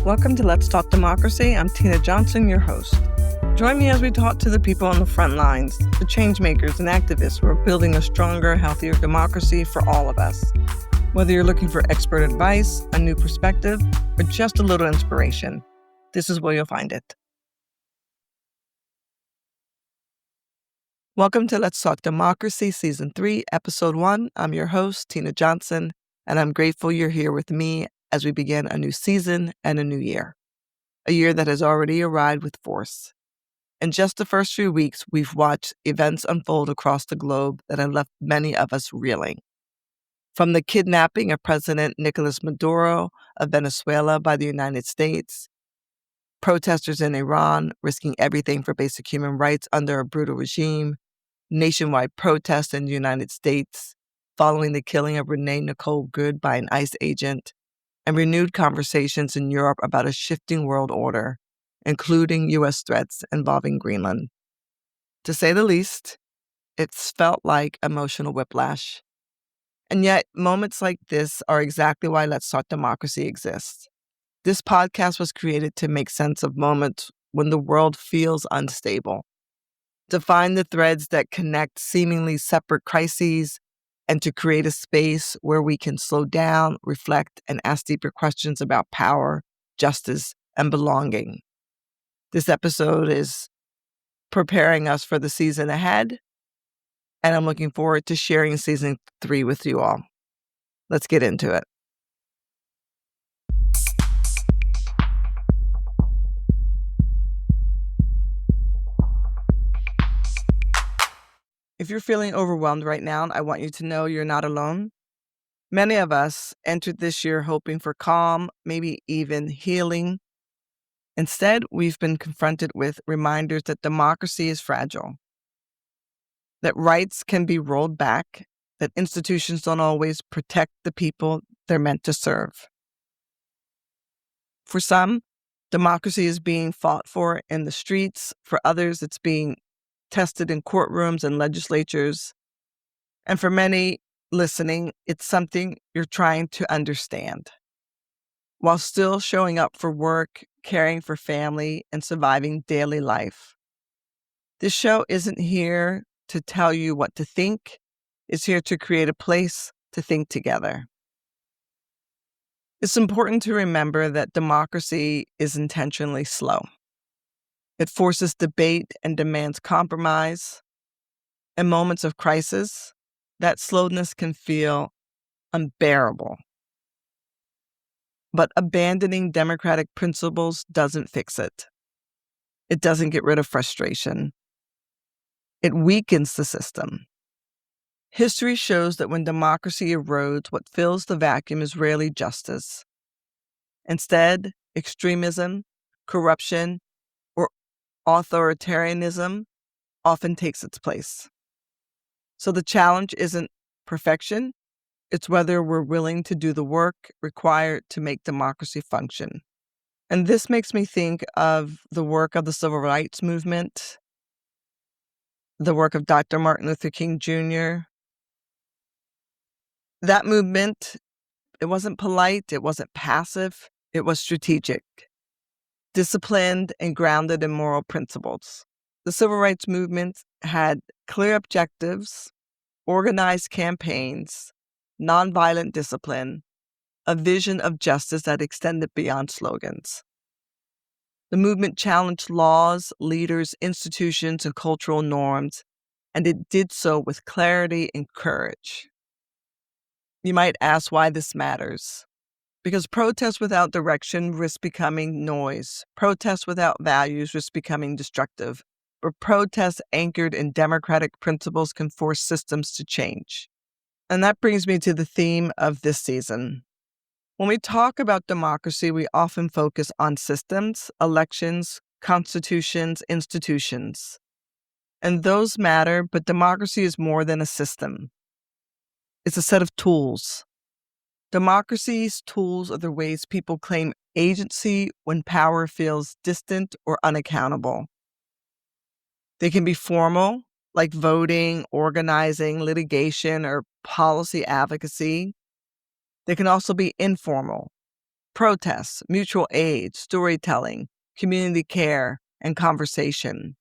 Welcome to Let's Talk Democracy. I'm Tina Johnson, your host. Join me as we talk to the people on the front lines, the change makers and activists who are building a stronger, healthier democracy for all of us. Whether you're looking for expert advice, a new perspective, or just a little inspiration, this is where you'll find it. Welcome to Let's Talk Democracy, Season 3, Episode 1. I'm your host, Tina Johnson, and I'm grateful you're here with me as we begin a new season and a new year. A year that has already arrived with force. In just the first few weeks, we've watched events unfold across the globe that have left many of us reeling. From the kidnapping of President Nicolas Maduro of Venezuela by the United States, protesters in Iran risking everything for basic human rights under a brutal regime, nationwide protests in the United States following the killing of Renee Nicole Good by an ICE agent, and renewed conversations in Europe about a shifting world order, including U.S. threats involving Greenland. To say the least, it's felt like emotional whiplash. And yet, moments like this are exactly why Let's Talk Democracy exists. This podcast was created to make sense of moments when the world feels unstable, to find the threads that connect seemingly separate crises, and to create a space where we can slow down, reflect, and ask deeper questions about power, justice, and belonging. This episode is preparing us for the season ahead, and I'm looking forward to sharing Season 3 with you all. Let's get into it. If you're feeling overwhelmed right now, I want you to know you're not alone. Many of us entered this year hoping for calm, maybe even healing. Instead, we've been confronted with reminders that democracy is fragile, that rights can be rolled back, that institutions don't always protect the people they're meant to serve. For some, democracy is being fought for in the streets. For others, it's being tested in courtrooms and legislatures. And for many listening, it's something you're trying to understand, while still showing up for work, caring for family, and surviving daily life. This show isn't here to tell you what to think. It's here to create a place to think together. It's important to remember that democracy is intentionally slow. It forces debate and demands compromise. In moments of crisis, that slowness can feel unbearable. But abandoning democratic principles doesn't fix it. It doesn't get rid of frustration. It weakens the system. History shows that when democracy erodes, what fills the vacuum is rarely justice. Instead, extremism, corruption, or authoritarianism often takes its place. So the challenge isn't perfection, it's whether we're willing to do the work required to make democracy function. And this makes me think of the work of the civil rights movement, the work of Dr. Martin Luther King Jr. That movement, it wasn't polite, it wasn't passive, it was strategic, disciplined, and grounded in moral principles. The civil rights movement had clear objectives, organized campaigns, nonviolent discipline, a vision of justice that extended beyond slogans. The movement challenged laws, leaders, institutions, and cultural norms, and it did so with clarity and courage. You might ask why this matters. Because protests without direction risk becoming noise. Protests without values risk becoming destructive. But protests anchored in democratic principles can force systems to change. And that brings me to the theme of this season. When we talk about democracy, we often focus on systems, elections, constitutions, institutions. And those matter, but democracy is more than a system. It's a set of tools. Democracy's tools are the ways people claim agency when power feels distant or unaccountable. They can be formal, like voting, organizing, litigation, or policy advocacy. They can also be informal, protests, mutual aid, storytelling, community care, and conversation.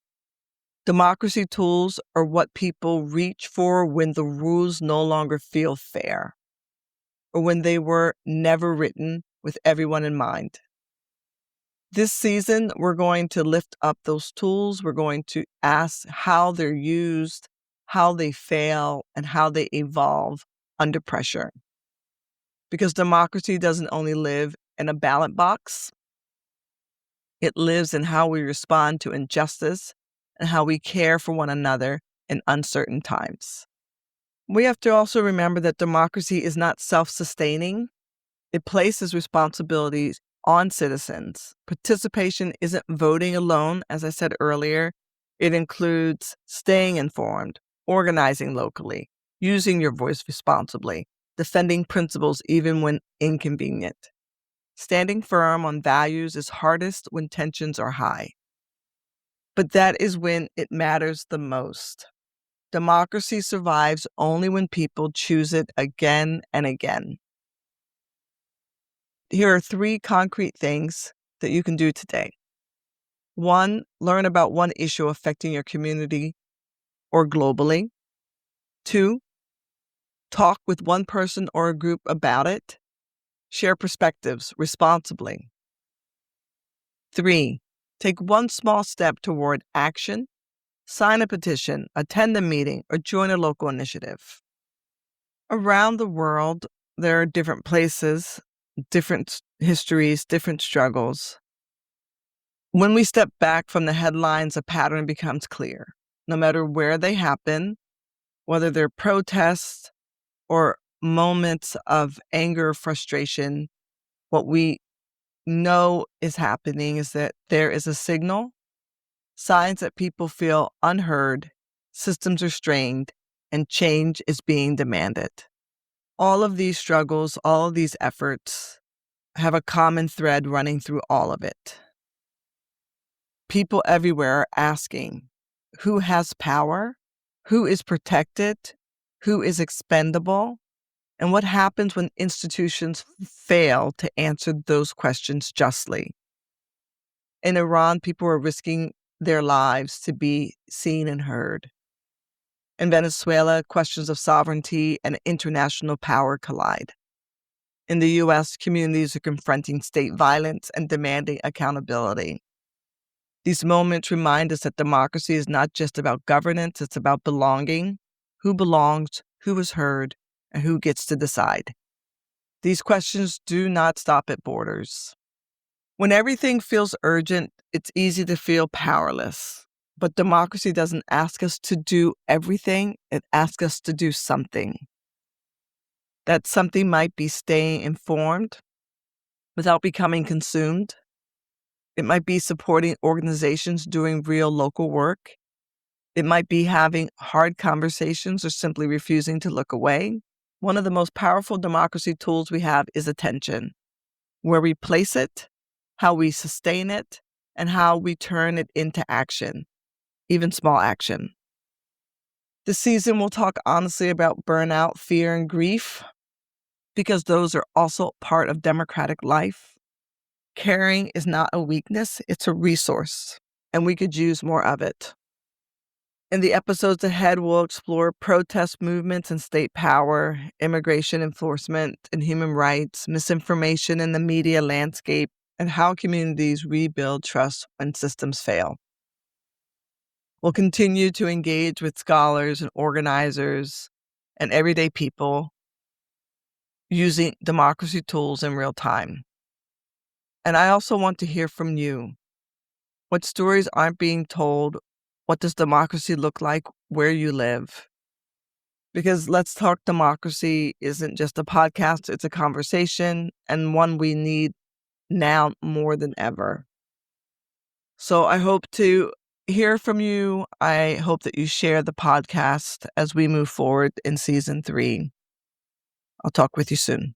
Democracy tools are what people reach for when the rules no longer feel fair, or when they were never written with everyone in mind. This season, we're going to lift up those tools. We're going to ask how they're used, how they fail, and how they evolve under pressure. Because democracy doesn't only live in a ballot box, it lives in how we respond to injustice and how we care for one another in uncertain times. We have to also remember that democracy is not self-sustaining. It places responsibilities on citizens. Participation isn't voting alone, as I said earlier. It includes staying informed, organizing locally, using your voice responsibly, defending principles even when inconvenient. Standing firm on values is hardest when tensions are high. But that is when it matters the most. Democracy survives only when people choose it again and again. Here are 3 concrete things that you can do today. 1, learn about one issue affecting your community or globally. 2, talk with one person or a group about it. Share perspectives responsibly. 3, take one small step toward action. Sign a petition, attend a meeting, or join a local initiative. Around the world, there are different places, different histories, different struggles. When we step back from the headlines, a pattern becomes clear. No matter where they happen, whether they're protests or moments of anger or frustration, what we know is happening is that there is a signal, signs that people feel unheard, systems are strained, and change is being demanded. All of these struggles, all of these efforts have a common thread running through all of it. People everywhere are asking, who has power? Who is protected? Who is expendable? And what happens when institutions fail to answer those questions justly? In Iran, people are risking their lives to be seen and heard. In Venezuela, questions of sovereignty and international power collide. In the U.S., communities are confronting state violence and demanding accountability. These moments remind us that democracy is not just about governance, it's about belonging. Who belongs, who is heard, and who gets to decide? These questions do not stop at borders. When everything feels urgent, it's easy to feel powerless. But democracy doesn't ask us to do everything, it asks us to do something. That something might be staying informed without becoming consumed. It might be supporting organizations doing real local work. It might be having hard conversations or simply refusing to look away. One of the most powerful democracy tools we have is attention. Where we place it, how we sustain it, and how we turn it into action, even small action. This season, we'll talk honestly about burnout, fear, and grief, because those are also part of democratic life. Caring is not a weakness, it's a resource, and we could use more of it. In the episodes ahead, we'll explore protest movements and state power, immigration enforcement and human rights, misinformation in the media landscape, and how communities rebuild trust when systems fail. We'll continue to engage with scholars and organizers and everyday people using democracy tools in real time. And I also want to hear from you. What stories aren't being told? What does democracy look like where you live? Because Let's Talk Democracy isn't just a podcast, it's a conversation, and one we need now more than ever. So I hope to hear from you. I hope that you share the podcast as we move forward in season 3. I'll talk with you soon.